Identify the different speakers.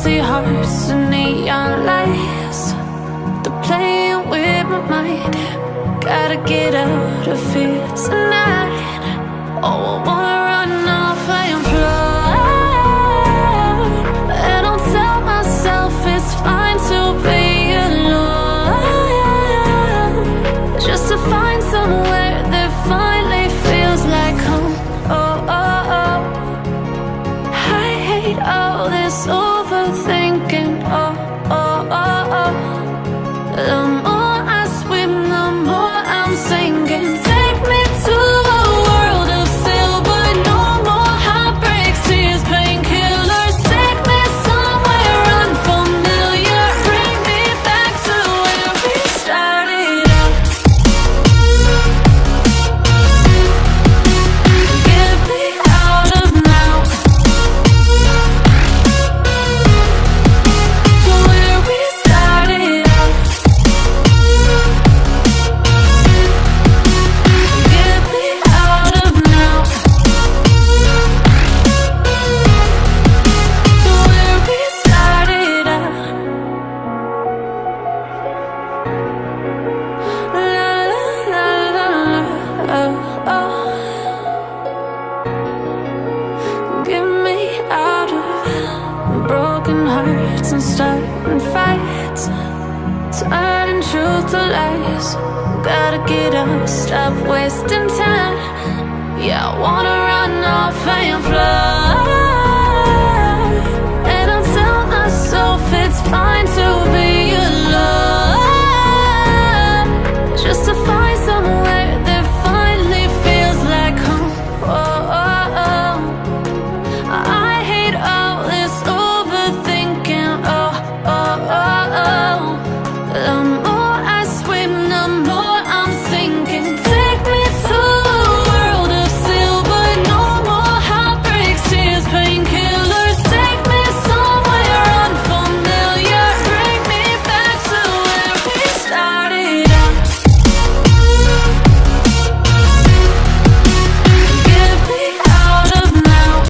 Speaker 1: empty hearts and neon lights. They're playing with my mind. Gotta get out of here tonight. Oh, I wanna run off and fly. And I'll tell myself it's fine to be alone, just to find somewhere that finally feels like home. Oh, oh, oh. I hate all this overthinking. Oh, oh, oh, oh. The more I swim, the more I'm sinking. Take me to a world of silver. No more heartbreaks, tears, painkillers. Take me somewhere unfamiliar. Bring me back to where we started out. Get me out of now, to where we started out. Get me out of now, to where we started out. La la la la la, oh, oh. Get me out of broken hearts and starting fights, turning truth to lies. Gotta get up, stop wasting time. Yeah, I wanna run off and fly.